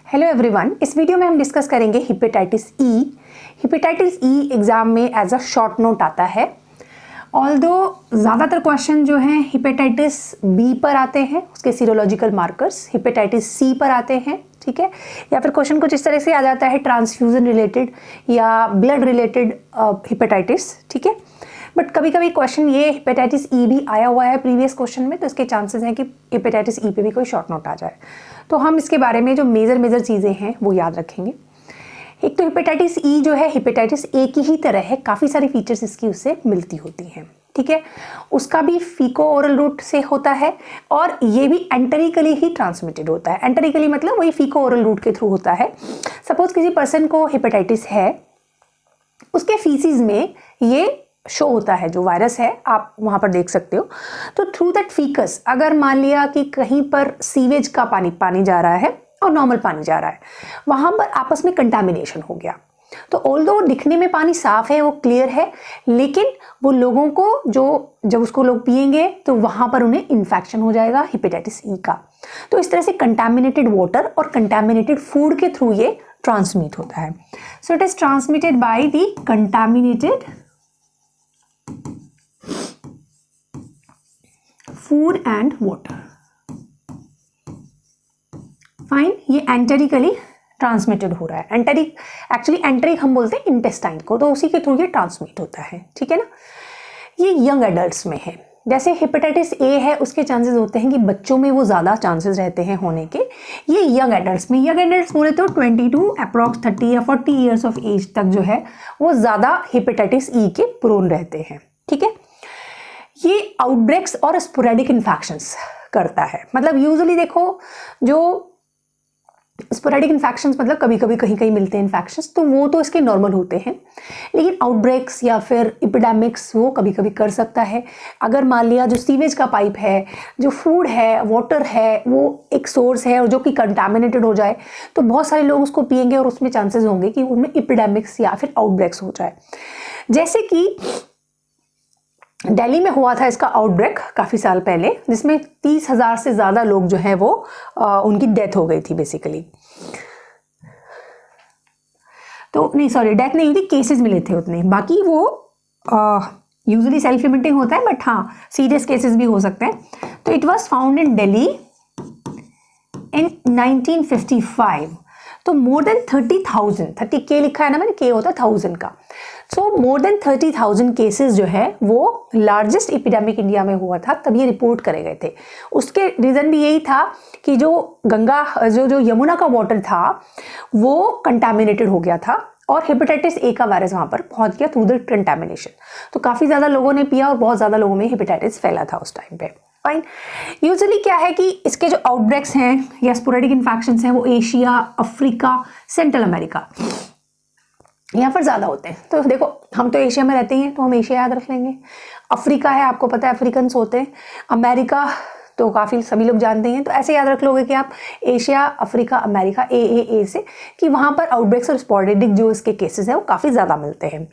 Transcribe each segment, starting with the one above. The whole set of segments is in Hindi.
हेलो एवरीवन, इस वीडियो में हम डिस्कस करेंगे hepatitis E. Hepatitis E exam में एज अ शॉर्ट नोट आता है। ऑल्दो ज़्यादातर क्वेश्चन जो हैं हेपेटाइटिस बी पर आते हैं, उसके सीरोलॉजिकल मार्कर्स हेपेटाइटिस सी पर आते हैं, ठीक है। या फिर क्वेश्चन कुछ इस तरह से आ जाता है ट्रांसफ्यूजन रिलेटेड या ब्लड रिलेटेड हेपेटाइटिस, ठीक है। बट कभी कभी क्वेश्चन ये हेपेटाइटिस ई भी आया हुआ है प्रीवियस क्वेश्चन में, तो इसके चांसेस हैं कि हेपेटाइटिस ई पे भी कोई शॉर्ट नोट आ जाए। तो हम इसके बारे में जो मेजर चीज़ें हैं वो याद रखेंगे। एक तो हेपेटाइटिस ई जो है हेपेटाइटिस ए की ही तरह है, काफ़ी सारी फीचर्स इसकी उससे मिलती होती हैं, ठीक है। उसका भी फीको ओरल रूट से होता है और ये भी एंटेरिकली ही ट्रांसमिटेड होता है। एंटेरिकली मतलब वही फीको ओरल रूट के थ्रू होता है। सपोज किसी पर्सन को हेपेटाइटिस है, उसके फीसिस में ये शो होता है, जो वायरस है आप वहाँ पर देख सकते हो। तो थ्रू दैट फीकस अगर मान लिया कि कहीं पर सीवेज का पानी जा रहा है और नॉर्मल पानी जा रहा है, वहाँ पर आपस में कंटामिनेशन हो गया। तो ऑल्दो दिखने में पानी साफ है, वो क्लियर है, लेकिन वो लोगों को जब उसको लोग पिएंगे तो वहाँ पर उन्हें इन्फेक्शन हो जाएगा हेपेटाइटिस ई का। तो इस तरह से कंटामिनेटेड वाटर और कंटामिनेटेड फूड के थ्रू ये ट्रांसमिट होता है। So it is transmitted by the contaminated food and water. Fine, ये एंटेरिकली ट्रांसमिटेड हो रहा है। एंटेरिक हम बोलते हैं इंटेस्टाइन को, तो उसी के थ्रू ये ट्रांसमिट होता है, ठीक है ना। ये यंग एडल्ट्स में है। जैसे हेपेटाइटिस ए है, उसके चांसेस होते हैं कि बच्चों में वो ज़्यादा चांसेस रहते हैं होने के। ये यंग एडल्ट्स बोले तो 22 अप्रॉक्स 30 या 40 ईयर्स ऑफ एज तक जो है वो ज़्यादा हेपेटाइटिस ई के प्रोन रहते हैं, ठीक है। ये आउटब्रेक्स और स्पोरेडिक इन्फेक्शंस करता है। मतलब यूजुअली देखो, जो स्पोरेडिक इन्फेक्शंस मतलब कभी कभी कहीं मिलते हैं इन्फेक्शंस, तो वो तो इसके नॉर्मल होते हैं। लेकिन आउटब्रेक्स या फिर एपिडेमिक्स वो कभी कभी कर सकता है। अगर मान लिया जो सीवेज का पाइप है, जो फूड है, वाटर है, वो एक सोर्स है और जो कि कंटामिनेटेड हो जाए, तो बहुत सारे लोग उसको पिएंगे और उसमें चांसेस होंगे कि उनमें एपिडेमिक्स या फिर आउटब्रेक्स हो जाए। जैसे कि दिल्ली में हुआ था इसका आउटब्रेक काफ़ी साल पहले, जिसमें 30,000 से ज़्यादा लोग जो हैं वो उनकी डेथ हो गई थी बेसिकली। तो नहीं, सॉरी, डेथ नहीं हुई थी, केसेस मिले थे उतने। बाकी वो यूजुअली सेल्फ लिमिटिंग होता है, बट हाँ सीरियस केसेस भी हो सकते हैं। तो it was found in Delhi in 1955। तो मोर देन 30,000, 30 के लिखा है ना मैंने, के होता है 1000 का। सो मोर देन 30,000 केसेस जो है वो लार्जेस्ट एपिडेमिक इंडिया में हुआ था, तब ये रिपोर्ट करे गए थे। उसके रीज़न भी यही था कि जो यमुना का वाटर था वो कंटामिनेटेड हो गया था और हेपेटाइटिस ए का वायरस वहाँ पर पहुँच गया थ्रू द कंटामिनेशन। तो काफ़ी ज़्यादा लोगों ने पिया और बहुत ज़्यादा लोगों में हेपेटाइटिस फैला था उस टाइम पे। फाइन, यूजुअली क्या है कि इसके जो आउटब्रेक्स हैं या स्पोरेडिक इन्फेक्शंस हैं वो एशिया, अफ्रीका, सेंट्रल अमेरिका यहाँ पर ज़्यादा होते हैं। तो देखो, हम तो एशिया में रहते हैं तो हम एशिया याद रख लेंगे। अफ्रीका है, आपको पता है अफ्रीकन्स होते हैं। अमेरिका तो काफ़ी सभी लोग जानते हैं, तो ऐसे याद रख लोगे कि आप एशिया, अफ्रीका, अमेरिका, ए से, कि वहाँ पर आउटब्रेक्स और स्पोरेडिक जो इसके केसेस हैं वो काफ़ी ज़्यादा मिलते हैं।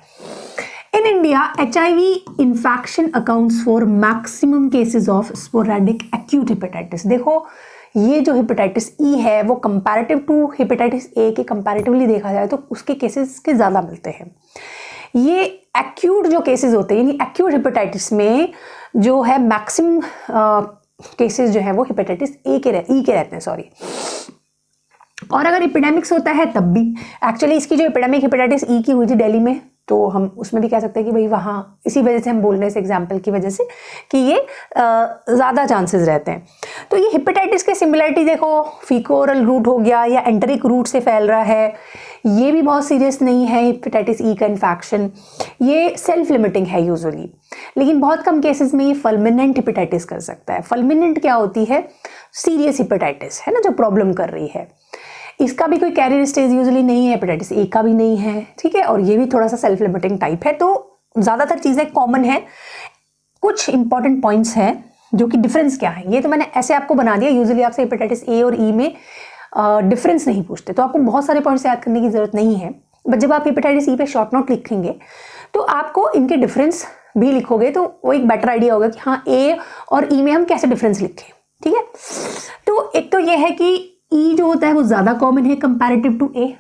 In India HIV infection accounts for maximum cases of sporadic acute hepatitis. देखो, ये जो हेपेटाइटिस ई है वो कंपैरेटिव टू हेपेटाइटिस ए के कंपैरेटिवली देखा जाए तो उसके केसेस के ज़्यादा मिलते हैं। ये एक्यूट जो केसेस होते हैं, यानी एक्यूट हेपेटाइटिस में जो है मैक्सिमम केसेस जो है वो हेपेटाइटिस ई के रहते हैं, सॉरी। और अगर एपिडेमिक्स होता है तब भी, एक्चुअली इसकी जो एपिडेमिक हेपेटाइटिस ई की हुई थी दिल्ली में, तो हम उसमें भी कह सकते हैं कि भाई वहाँ इसी वजह से हम बोल रहे हैं, इस एग्जाम्पल की वजह से कि ये ज़्यादा चांसेस रहते हैं। तो ये हेपेटाइटिस के सिमिलरिटी देखो, फीको ओरल रूट हो गया या एंटेरिक रूट से फैल रहा है, ये भी बहुत सीरियस नहीं है हेपेटाइटिस ई का इन्फेक्शन। ये सेल्फ लिमिटिंग है यूजुअली, लेकिन बहुत कम केसेस में ये फल्मिनेंट हेपेटाइटिस कर सकता है। फल्मिनेंट क्या होती है? सीरियस हेपेटाइटिस है ना, जो प्रॉब्लम कर रही है। इसका भी कोई कैरियर स्टेज यूजुअली नहीं है, हेपेटाइटिस ए का भी नहीं है, ठीक है। और ये भी थोड़ा सा सेल्फ लिमिटिंग टाइप है। तो ज़्यादातर चीज़ें कॉमन है। कुछ इंपॉर्टेंट पॉइंट्स हैं जो कि डिफरेंस क्या है, ये तो मैंने ऐसे आपको बना दिया। यूजुअली आपसे हेपेटाइटिस ए और ई में डिफरेंस नहीं पूछते, तो आपको बहुत सारे पॉइंट्स याद करने की ज़रूरत नहीं है। बट जब आप हेपेटाइटिस ई पे शॉर्ट नोट लिखेंगे तो आपको इनके डिफरेंस भी लिखोगे तो वो एक बेटर आइडिया होगा कि हाँ ए और ई में हम कैसे डिफरेंस लिखें, ठीक है। तो एक तो ये है कि ई जो होता है वो ज़्यादा कॉमन है comparative to A.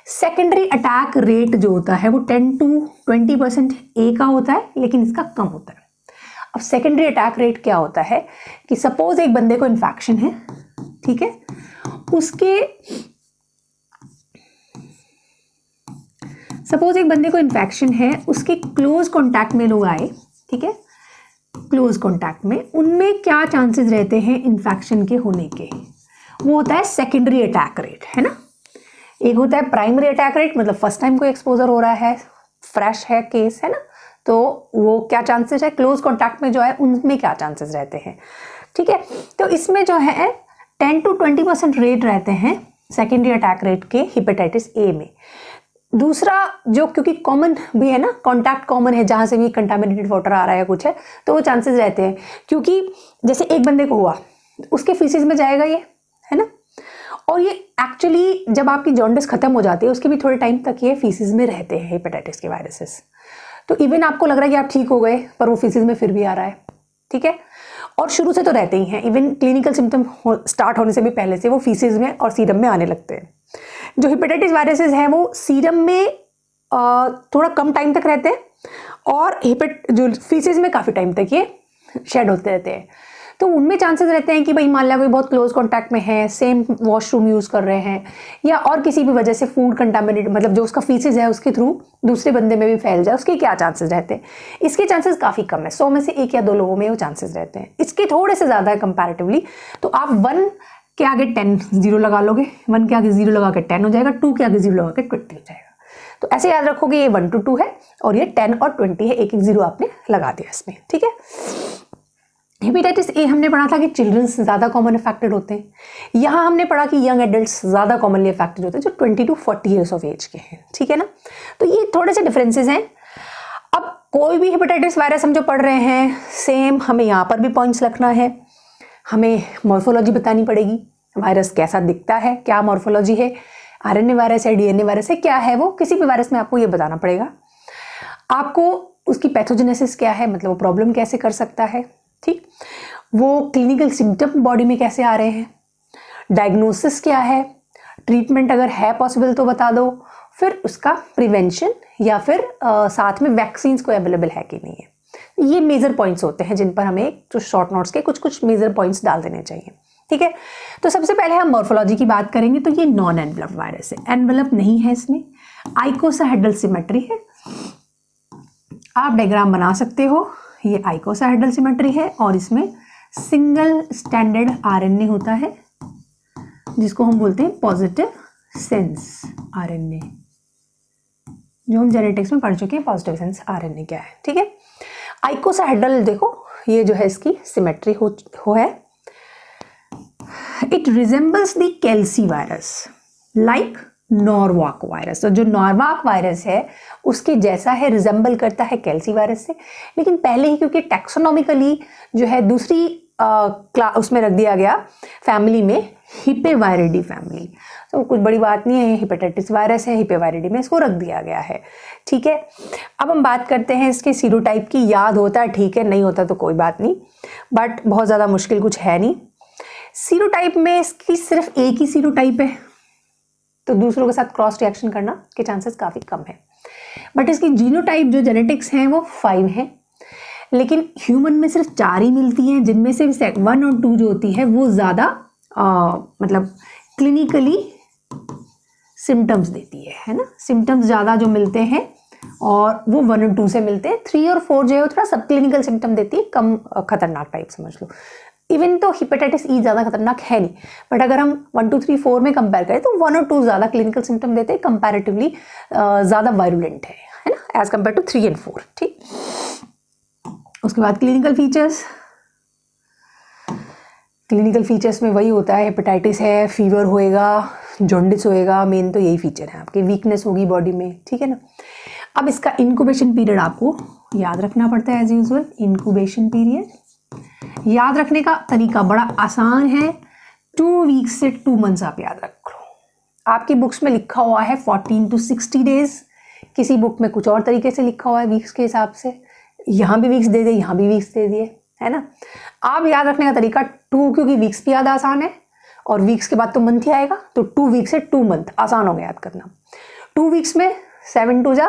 Secondary attack rate जो होता है वो 10 to 20% ए का होता है, लेकिन इसका कम होता है। अब सेकेंडरी अटैक रेट क्या होता है कि सपोज एक बंदे को इन्फेक्शन है, ठीक है, उसके क्लोज कॉन्टैक्ट में लोग आए, ठीक है, क्लोज कॉन्टैक्ट में, उनमें क्या चांसेस रहते हैं इन्फेक्शन के होने के, वो होता है सेकेंडरी अटैक रेट, है ना। एक होता है प्राइमरी अटैक रेट, मतलब फर्स्ट टाइम कोई एक्सपोजर हो रहा है, फ्रेश है केस, है ना, तो वो क्या चांसेस है, क्लोज कॉन्टैक्ट में जो है उनमें क्या चांसेस रहते हैं, ठीक है। तो इसमें जो है 10 to 20% रेट रहते हैं सेकेंडरी अटैक रेट के हेपेटाइटिस ए में। दूसरा जो, क्योंकि कॉमन भी है ना, कॉन्टैक्ट कॉमन है, जहाँ से भी कंटामिनेटेड वाटर आ रहा है कुछ है, तो वो चांसेस रहते हैं, क्योंकि जैसे एक बंदे को हुआ उसके फीसिस में जाएगा ये, है ना, और ये एक्चुअली जब आपकी जॉन्डिस खत्म हो जाती है उसके भी थोड़े टाइम तक ये फीसिस में रहते हैं हेपेटाइटिस के वायरसेस। तो इवन आपको लग रहा है कि आप ठीक हो गए, पर वो फीसिस में फिर भी आ रहा है, ठीक है, और शुरू से तो रहते ही हैं, इवन क्लिनिकल सिम्टम स्टार्ट होने से भी पहले से वो फीसिस में और सीरम में आने लगते हैं। जो हेपेटाइटिस वायरसेस हैं वो सीरम में थोड़ा कम टाइम तक रहते हैं और जो फीसिस में काफ़ी टाइम तक ये शेड होते रहते हैं। तो उनमें चांसेस रहते हैं कि भाई मान लिया कोई बहुत क्लोज कॉन्टैक्ट में है, सेम वॉशरूम यूज़ कर रहे हैं, या और किसी भी वजह से फूड कंटामिनेट, मतलब जो उसका फीसिस है उसके थ्रू दूसरे बंदे में भी फैल जाए, उसके क्या चांसेस रहते हैं। इसके चांसेस काफ़ी कम है, 100 में से 1 या 2 लोगों में वो चांसेस रहते हैं। इसके थोड़े से ज़्यादा है कंपैरेटिवली। तो आप 1 के आगे 10 0 लगा लोगे, 1 के आगे 0 लगा के 10 हो जाएगा, 2 के आगे 0 लगा के 20 हो जाएगा। तो ऐसे याद रखोगे, ये 1 to 2 है और ये 10 और 20 है, एक 0 आपने लगा दिया इसमें, ठीक है। हेपेटाइटिस ए हमने पढ़ा था कि चिल्ड्रंस ज़्यादा कॉमन अफेक्टेड होते हैं। यहाँ हमने पढ़ा कि यंग एडल्ट्स ज़्यादा कॉमनली अफेक्टेड होते हैं, जो 20 to 40 ईयर्स ऑफ एज के हैं, ठीक है ना। तो ये थोड़े से डिफरेंसेस हैं। अब कोई भी हेपेटाइटिस वायरस हम जो पढ़ रहे हैं, सेम हमें यहाँ पर भी पॉइंट्स रखना है, हमें मॉर्फोलॉजी बतानी पड़ेगी, वायरस कैसा दिखता है, क्या मॉर्फोलॉजी है, आरएनए वायरस है, डीएनए वायरस है, क्या है वो, किसी भी वायरस में आपको ये बताना पड़ेगा। आपको उसकी पैथोजेनेसिस क्या है, मतलब वो प्रॉब्लम कैसे कर सकता है, ठीक, वो क्लिनिकल सिम्टम बॉडी में कैसे आ रहे हैं, डायग्नोसिस क्या है, ट्रीटमेंट अगर है पॉसिबल तो बता दो, फिर उसका प्रिवेंशन या फिर साथ में वैक्सीन्स को अवेलेबल है कि नहीं है। ये मेजर पॉइंट्स होते हैं जिन पर हमें जो शॉर्ट नोट्स के कुछ मेजर पॉइंट्स डाल देने चाहिए, ठीक है। तो सबसे पहले हम मॉर्फोलॉजी की बात करेंगे। तो ये नॉन एनवेलप वायरस है, एनवेलप नहीं है इसमें, आइकोसाहेड्रल सिमेट्री है। आप डायग्राम बना सकते हो, ये आइकोसाहेड्रल सिमेट्री है और इसमें सिंगल स्टैंडर्ड आरएनए होता है जिसको हम बोलते हैं पॉजिटिव सेंस आरएनए, जो हम जेनेटिक्स में पढ़ चुके हैं पॉजिटिव सेंस आरएनए क्या है, ठीक है। आइकोसाहेड्रल देखो, ये जो है इसकी सिमेट्री हो है। It resembles the calici virus like Norwalk virus. तो जो नॉर्वाक वायरस है उसके जैसा है, रिजेंबल करता है कैल्सी वायरस से, लेकिन पहले ही क्योंकि टैक्सोनॉमिकली जो है दूसरी उसमें रख दिया गया फैमिली में, हिपेवायरिडी फैमिली। तो कुछ बड़ी बात नहीं है, हेपेटाइटिस वायरस है, हिपेवायरिडी में इसको रख दिया गया है, ठीक है। अब हम बात करते हैं इसके सीरोटाइप की। याद होता है ठीक है, नहीं होता तो कोई बात नहीं, बट बहुत ज़्यादा मुश्किल कुछ है नहीं। सीरोटाइप में इसकी सिर्फ एक ही सीरोटाइप है, तो दूसरों के साथ क्रॉस रिएक्शन करना के चांसेस काफ़ी कम है। बट इसकी जीनोटाइप जो जेनेटिक्स हैं वो 5 हैं, लेकिन ह्यूमन में सिर्फ 4 ही मिलती हैं, जिनमें से 1 और 2 जो होती है वो ज़्यादा मतलब क्लिनिकली सिम्टम्स देती है ना, सिम्टम्स ज़्यादा जो मिलते हैं और वो 1 और 2 से मिलते हैं। 3 और 4 जो है वो थोड़ा सब क्लिनिकल सिम्टम देती है, कम खतरनाक टाइप समझ लो। इवन तो हेपेटाइटिस ई ज़्यादा खतरनाक है नहीं, बट अगर हम 1 2 3 4 में कंपेयर करें तो 1 और 2 ज़्यादा क्लिनिकल सिम्टम देते हैं, कंपैरेटिवली ज़्यादा वायरुलेंट है ना, एज कम्पेयर टू 3 और 4, ठीक। उसके बाद क्लिनिकल फीचर्स। क्लिनिकल फीचर्स में वही होता है, हेपेटाइटिस है, फीवर होएगा, जॉन्डिस होएगा, मेन तो यही फीचर है आपके, वीकनेस होगी बॉडी में, ठीक है ना। अब इसका इंक्यूबेशन पीरियड आपको याद रखना पड़ता है एज यूजुअल। इंक्यूबेशन पीरियड याद रखने का तरीका बड़ा आसान है, 2 वीक्स से 2 मंथ्स आप याद रख लो। आपकी बुक्स में लिखा हुआ है 14 to 60 डेज, किसी बुक में कुछ और तरीके से लिखा हुआ है वीक्स के हिसाब से, यहाँ भी वीक्स दे दिए, यहाँ भी वीक्स दे दिए, है ना। आप याद रखने का तरीका 2, क्योंकि वीक्स भी याद आसान है, और वीक्स के बाद तो मंथ ही आएगा, तो 2 वीक से 2 मंथ, आसान हो गया याद करना। 2 वीक्स में 7 2 जा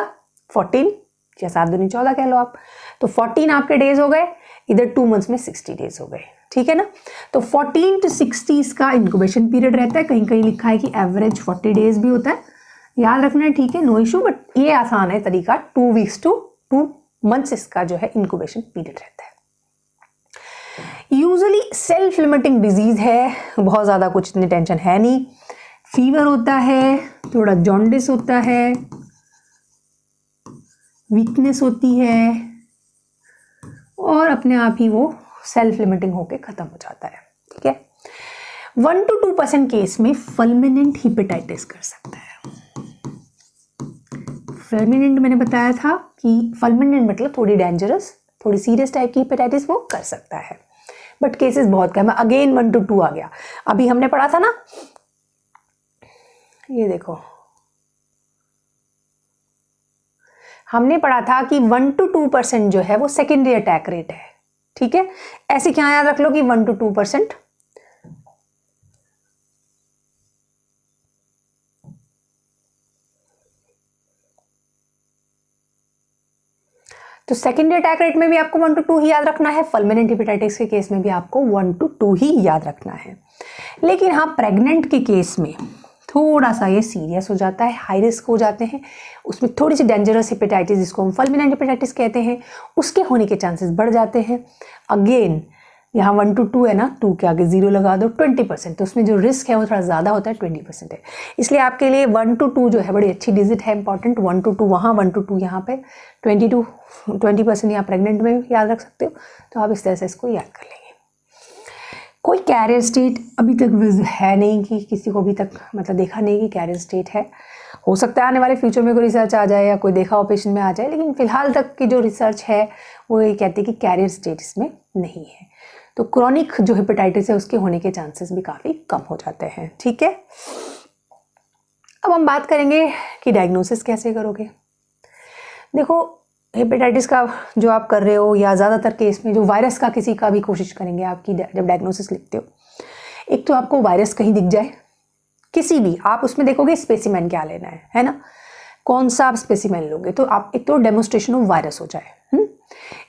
14 या 7 दूनी 14 कह लो आप, तो 14 आपके डेज हो गए, इधर 2 मंथ्स में 60 डेज हो गए, ठीक है ना। तो 14 to 60 इसका इंक्यूबेशन पीरियड रहता है, कहीं कहीं लिखा है कि एवरेज 40 डेज भी होता है, याद रखना है, ठीक है, नो इशू, बट ये आसान है तरीका, 2 वीक्स to 2 मंथ्स इसका जो है इंक्यूबेशन पीरियड रहता है। यूजुअली सेल्फ लिमिटिंग डिजीज है, बहुत ज़्यादा कुछ इतनी टेंशन है नहीं, फीवर होता है, थोड़ा जॉन्डिस होता है, वीकनेस होती है, और अपने आप ही वो सेल्फ लिमिटिंग होके ख़त्म हो जाता है, ठीक है। 1 to 2% केस में फल्मिनेंट हिपेटाइटिस कर सकता है। फल्मिनेंट मैंने बताया था कि फल्मिनेंट मतलब थोड़ी डेंजरस, थोड़ी सीरियस टाइप की हिपेटाइटिस वो कर सकता है, बट केसेस बहुत कम है। अगेन 1 to 2 आ गया, अभी हमने पढ़ा था ना, ये देखो हमने पढ़ा था कि 1 to 2% जो है वो सेकेंडरी अटैक रेट है, ठीक है। ऐसे क्या याद रख लो कि 1 to 2%, तो सेकेंडरी अटैक रेट में भी आपको 1 to 2 ही याद रखना है, फल्मिनेंट हिपेटाइटिस के केस में भी आपको 1 to 2 ही याद रखना है। लेकिन हाँ, प्रेग्नेंट के केस में थोड़ा सा ये सीरियस हो जाता है, हाई रिस्क हो जाते हैं, उसमें थोड़ी सी डेंजरस हिपेटाइटिस जिसको हम फल्मिनेंट हिपेटाइटिस कहते हैं, उसके होने के चांसेस बढ़ जाते हैं। अगेन यहाँ 1 to 2 है ना, 2 के आगे 0 लगा दो, 20%, तो उसमें जो रिस्क है वो थोड़ा ज़्यादा होता है, 20% है। इसलिए आपके लिए 1 to 2 जो है बड़ी अच्छी डिजिट है, इंपॉर्टेंट। 1 to 2 वहाँ, 1 to 2 यहाँ पे, 20% यहाँ प्रेग्नेंट में याद रख सकते हो, तो आप इस तरह से इसको याद कर लेंगे। कोई कैरियर स्टेट अभी तक है नहीं, कि किसी को अभी तक मतलब देखा नहीं कि कैरियर स्टेट है, हो सकता है आने वाले फ्यूचर में कोई रिसर्च आ जाए या कोई देखा हो पेशेंट में आ जाए, लेकिन फिलहाल तक की जो रिसर्च है वो ये कहती है कि कैरियर स्टेट इसमें नहीं है। तो क्रॉनिक जो हेपेटाइटिस है उसके होने के चांसेस भी काफ़ी कम हो जाते हैं, ठीक है। अब हम बात करेंगे कि डायग्नोसिस कैसे करोगे। देखो, हेपेटाइटिस का जो आप कर रहे हो, या ज़्यादातर केस में जो वायरस का किसी का भी कोशिश करेंगे आपकी जब डायग्नोसिस लिखते हो, एक तो आपको वायरस कहीं दिख जाए, किसी भी, आप उसमें देखोगे स्पेसिमेन क्या लेना है ना, कौन सा आप स्पेसिमेन लोगे, तो आप एक तो डेमोस्ट्रेशन ऑफ वायरस हो जाए,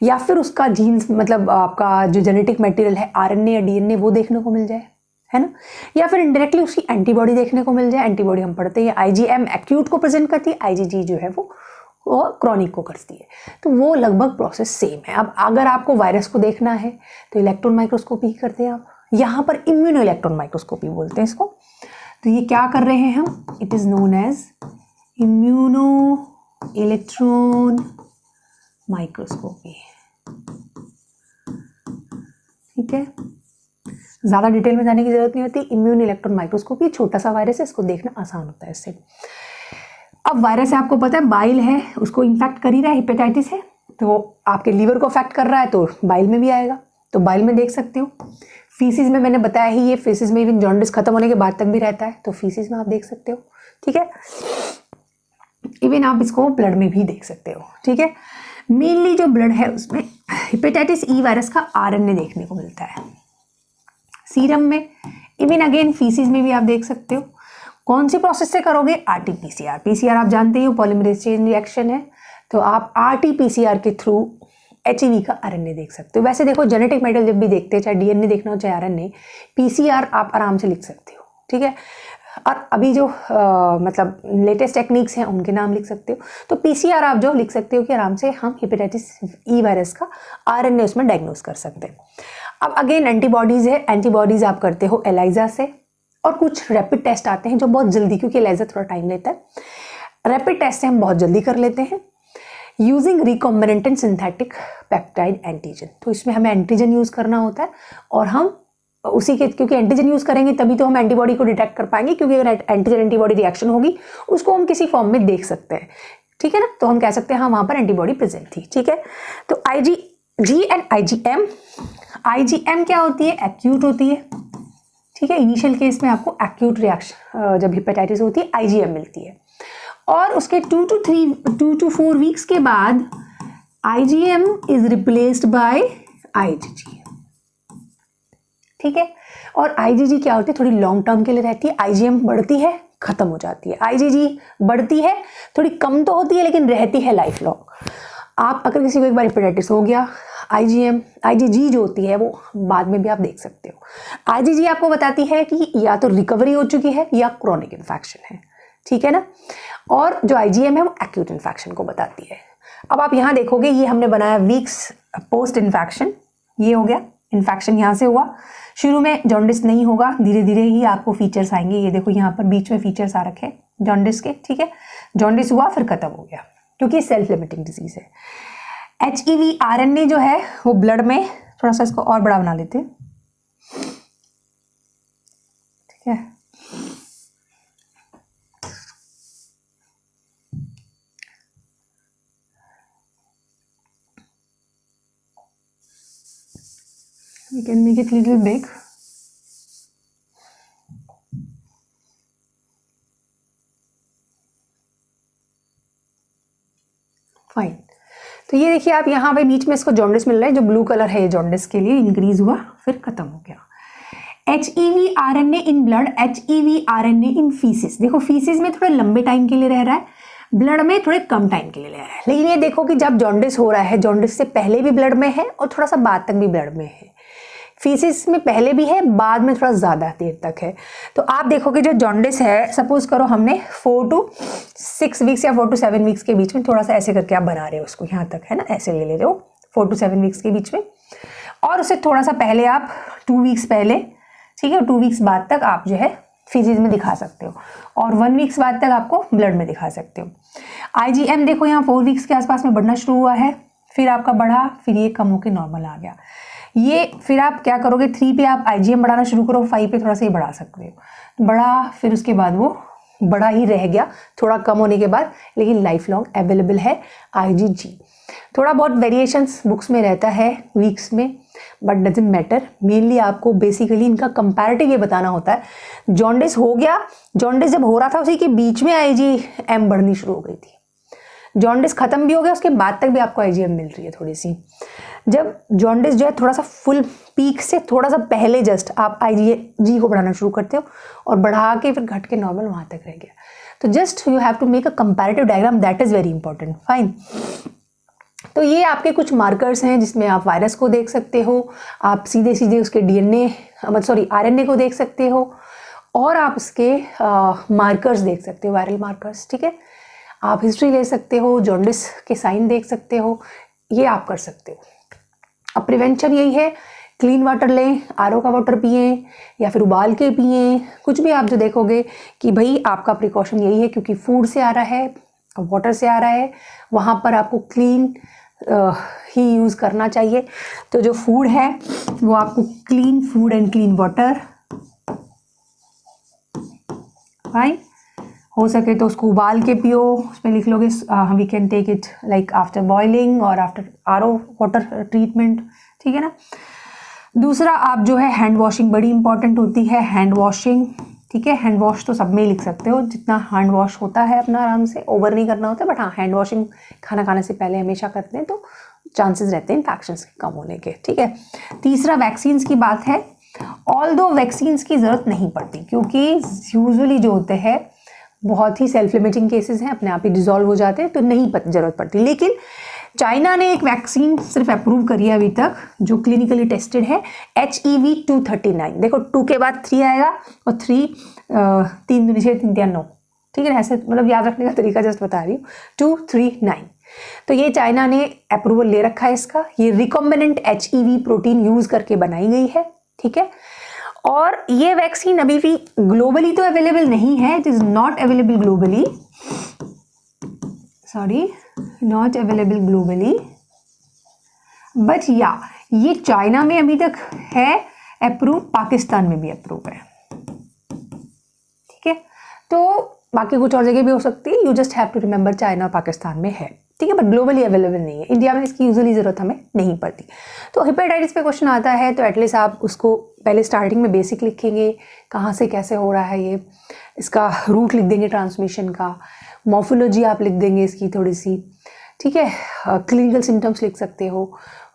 या फिर उसका जीन्स मतलब आपका जो जेनेटिक मटेरियल है, आरएनए या डीएनए, वो देखने को मिल जाए, है ना, या फिर इनडायरेक्टली उसकी एंटीबॉडी देखने को मिल जाए। एंटीबॉडी हम पढ़ते हैं आईजीएम एक्यूट को प्रेजेंट करती है, आईजीजी जो है वो क्रॉनिक को करती है, तो वो लगभग प्रोसेस सेम है। अब अगर आपको वायरस को देखना है तो इलेक्ट्रॉन माइक्रोस्कोपी करते हैं आप, यहाँ पर इम्यूनो इलेक्ट्रॉन माइक्रोस्कोपी बोलते हैं इसको। तो ये क्या कर रहे हैं हम, it is known as immuno electron microscopy, ठीक है। ज़्यादा डिटेल में जाने की जरूरत नहीं होती, इम्यून इलेक्ट्रॉन माइक्रोस्कोपी, छोटा सा वायरस है, इसको देखना आसान होता है इससे। अब वायरस है, आपको पता है बाइल है, उसको इन्फेक्ट कर ही रहा है, हेपेटाइटिस है, तो आपके लीवर को अफेक्ट कर रहा है, तो बाइल में भी आएगा, तो बाइल में देख सकते हो। फीसिस में मैंने बताया ही, ये फीसिस में इवन जॉन्डिस खत्म होने के बाद तक भी रहता है, तो फीसिस में आप देख सकते हो, ठीक है। इवन आप इसको ब्लड में भी देख सकते हो, ठीक है। मेनली जो ब्लड है उसमें हेपेटाइटिस ई वायरस का आरएनए देखने को मिलता है, सीरम में, इवन अगेन फीसिस में भी आप देख सकते हो। कौन सी प्रोसेस से करोगे, आरटीपीसीआर। पीसीआर आप जानते हो पॉलीमरेज चेन रिएक्शन है, तो आप आरटीपीसीआर के थ्रू एचईवी का आरएनए देख सकते हो। वैसे देखो, जेनेटिक मेटेरियल जब भी देखते हैं, चाहे डीएनए देखना हो चाहे आरएनए, पीसीआर आप आराम से लिख सकते हो, ठीक है। और अभी जो मतलब लेटेस्ट टेक्निक्स हैं उनके नाम लिख सकते हो, तो पीसीआर आप जो लिख सकते हो कि आराम से हम हेपेटाइटिस ई वायरस का आरएनए उसमें डायग्नोस कर सकते हैं। अब अगेन एंटीबॉडीज़ है, एंटीबॉडीज़ आप करते हो एलाइजा से, और कुछ रैपिड टेस्ट आते हैं जो बहुत जल्दी, क्योंकि एलाइजा थोड़ा टाइम लेता है, रैपिड टेस्ट से हम बहुत जल्दी कर लेते हैं using recombinant and synthetic peptide antigen. तो इसमें हमें एंटीजन यूज़ करना होता है, और हम उसी के, क्योंकि एंटीजन यूज़ करेंगे तभी तो हम एंटीबॉडी को डिटेक्ट कर पाएंगे, क्योंकि अगर एंटीजन एंटीबॉडी रिएक्शन होगी उसको हम किसी फॉर्म में देख सकते हैं, ठीक है ना, तो हम कह सकते हैं हाँ वहाँ पर एंटीबॉडी प्रेजेंट थी, ठीक है। तो आईजीजी एंड आईजीएम, आईजीएम क्या होती है, एक्यूट होती है, ठीक है। इनिशियल केस में आपको एक्यूट रिएक्शन जब हेपेटाइटिस होती है आईजीएम मिलती है, और उसके 2 to 4 वीक्स के बाद IgM is replaced by IgG. ठीक है। और आईजीजी क्या होती है, थोड़ी लॉन्ग टर्म के लिए रहती है। आईजीएम बढ़ती है, खत्म हो जाती है। आईजीजी बढ़ती है, थोड़ी कम तो होती है लेकिन रहती है लाइफ लॉन्ग। आप अगर किसी को एक बार हेपेटाइटिस हो गया, आईजीजी जो होती है वो बाद में भी आप देख सकते हो। आईजीजी आपको बताती है कि या तो रिकवरी हो चुकी है या क्रोनिक इन्फेक्शन है, ठीक है ना। और जो आईजीएम है वो एक्यूट इन्फेक्शन को बताती है। अब आप यहाँ देखोगे, ये हमने बनाया वीक्स पोस्ट इन्फेक्शन, ये हो गया इन्फेक्शन, यहाँ से हुआ। शुरू में जॉन्डिस नहीं होगा, धीरे धीरे ही आपको फीचर्स आएंगे। ये देखो यहाँ पर बीच में फीचर्स आ रखे हैं जॉन्डिस के, ठीक है। जॉन्डिस हुआ फिर खत्म हो गया, क्योंकि सेल्फ लिमिटिंग डिजीज है। HEV RNA जो है वो ब्लड में, थोड़ा सा इसको और बड़ा बना लेते हैं, ठीक है। We can make it little big. Fine. तो ये देखिए आप यहाँ पे बीच में इसको जॉन्डिस मिल रहा है, जो ब्लू कलर है ये जॉन्डिस के लिए इंक्रीज हुआ फिर खत्म हो गया। HEV RNA in blood, HEV RNA in faeces. देखो फीसिस में थोड़े लंबे टाइम के लिए रह रहा है, ब्लड में थोड़े कम टाइम के लिए रह रहा है। लेकिन ये देखो कि जब जॉन्डिस हो रहा है, जॉन्डिस से पहले भी ब्लड में है और थोड़ा सा बाद तक भी ब्लड में है। फीसिस में पहले भी है, बाद में थोड़ा ज़्यादा देर तक है। तो आप देखोगे जो जॉन्डिस है, सपोज करो हमने 4 to 6 वीक्स या 4 to 7 वीक्स के बीच में, थोड़ा सा ऐसे करके आप बना रहे हो उसको, यहाँ तक है ना, ऐसे ले रहे हो 4 to 7 वीक्स के बीच में। और उससे थोड़ा सा पहले आप 2 वीक्स पहले, ठीक है, 2 वीक्स बाद तक आप जो है फीसिस में दिखा सकते हो, और 1 वीक्स बाद तक आपको ब्लड में दिखा सकते हो। IgM देखो यहाँ 4 वीक्स के आसपास में बढ़ना शुरू हुआ है, फिर आपका बढ़ा, फिर ये कम होकर नॉर्मल आ गया। ये फिर आप क्या करोगे, 3 पे आप IgM बढ़ाना शुरू करो, 5 पे थोड़ा सा ही बढ़ा सकते हो, बढ़ा, फिर उसके बाद वो बड़ा ही रह गया थोड़ा कम होने के बाद, लेकिन लाइफ लॉन्ग अवेलेबल है IgG। थोड़ा बहुत वेरिएशंस बुक्स में रहता है वीक्स में, बट डजंट मैटर। मेनली आपको बेसिकली इनका कंपैरेटिव ये बताना होता है। जॉन्डिस हो गया, जॉन्डिस जब हो रहा था उसी के बीच में IgM बढ़नी शुरू हो गई थी। जॉन्डिस खत्म भी हो गया, उसके बाद तक भी आपको IgM मिल रही है थोड़ी सी। जब जॉन्डिस जो है थोड़ा सा फुल पीक से थोड़ा सा पहले जस्ट आप IgG को बढ़ाना शुरू करते हो और बढ़ा के फिर घट के नॉर्मल वहाँ तक रह गया। तो just you have to make a comparative diagram, that is very important. Fine. तो ये आपके कुछ मार्कर्स हैं जिसमें आप वायरस को देख सकते हो, आप सीधे सीधे उसके RNA को देख सकते हो, और आप उसके मार्कर्स देख सकते हो, वायरल मार्कर्स, ठीक है। आप हिस्ट्री ले सकते हो, जॉन्डिस के साइन देख सकते हो, ये आप कर सकते हो। अब प्रिवेंशन यही है, क्लीन वाटर लें, RO का वाटर पिएं या फिर उबाल के पिएं, कुछ भी आप जो देखोगे कि भाई आपका प्रिकॉशन यही है, क्योंकि फूड से आ रहा है, वाटर से आ रहा है, वहाँ पर आपको क्लीन ही यूज़ करना चाहिए। तो जो फूड है वो आपको clean food and clean water, fine. हो सके तो उसको उबाल के पियो, उसमें लिख लोगे we can take it like after boiling और आफ्टर RO वाटर ट्रीटमेंट, ठीक है ना। दूसरा आप जो है हैंड वॉशिंग बड़ी इंपॉर्टेंट होती है, हैंड वॉशिंग, ठीक है। हैंड वॉश तो सब में ही लिख सकते हो, जितना हैंड वॉश होता है अपना आराम से, ओवर नहीं करना होता, बट हाँ हैंड वॉशिंग खाना खाने से पहले हमेशा करते हैं, तो चांसेस रहते हैं इन्फेक्शंस के कम होने के, ठीक है। तीसरा वैक्सीन्स की बात है। ऑल्दो वैक्सीन्स की ज़रूरत नहीं पड़ती, क्योंकि यूजुअली जो होते हैं बहुत ही सेल्फ लिमिटिंग केसेस हैं, अपने आप ही डिजॉल्व हो जाते हैं, तो नहीं ज़रूरत पड़ती। लेकिन चाइना ने एक वैक्सीन सिर्फ अप्रूव करी है अभी तक, जो क्लिनिकली टेस्टेड है, HEV-239। देखो 2 के बाद 3 आएगा और 3 3 दूनी 6 3 9, ठीक है ना, ऐसे मतलब याद रखने का तरीका जस्ट बता रही हूँ, 239। तो ये चाइना ने अप्रूवल ले रखा है इसका। ये रिकॉम्बिनेंट HEV प्रोटीन यूज़ करके बनाई गई है, ठीक है। और ये वैक्सीन अभी भी ग्लोबली तो अवेलेबल नहीं है, it is not available globally, sorry, not available globally, but या ये चाइना में अभी तक है अप्रूव, पाकिस्तान में भी अप्रूव है, ठीक है। तो बाकी कुछ और जगह भी हो सकती है, you just have to remember China और पाकिस्तान में है, ठीक है, बट ग्लोबली अवेलेबल नहीं है। इंडिया में इसकी यूजुअली ज़रूरत हमें नहीं पड़ती। तो हेपेटाइटिस पे क्वेश्चन आता है तो एटलीस्ट आप उसको पहले स्टार्टिंग में बेसिक लिखेंगे, कहाँ से कैसे हो रहा है ये, इसका रूट लिख देंगे ट्रांसमिशन का, मॉर्फोलॉजी आप लिख देंगे इसकी थोड़ी सी, ठीक है, क्लिनिकल सिम्टम्स लिख सकते हो,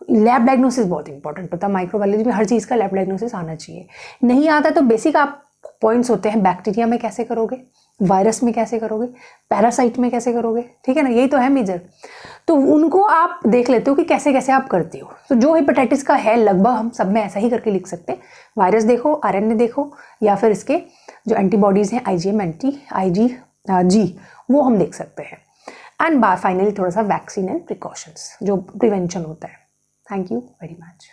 लैब डायग्नोसिस बहुत इंपॉर्टेंट होता है, माइक्रोबायोलॉजी में हर चीज़ का लैब डायग्नोसिस आना चाहिए। नहीं आता तो बेसिक आप पॉइंट्स होते हैं, बैक्टीरिया में कैसे करोगे, वायरस में कैसे करोगे, पैरासाइट में कैसे करोगे, ठीक है ना, यही तो है मेजर। तो उनको आप देख लेते हो कि कैसे कैसे आप करते हो। तो जो हेपेटाइटिस का है लगभग हम सब में ऐसा ही करके लिख सकते हैं, वायरस देखो, आरएनए देखो, या फिर इसके जो एंटीबॉडीज़ हैं IgM IgG वो हम देख सकते हैं। एंड फाइनली थोड़ा सा वैक्सीन एंड प्रिकॉशंस जो प्रिवेंशन होता है। Thank you very much.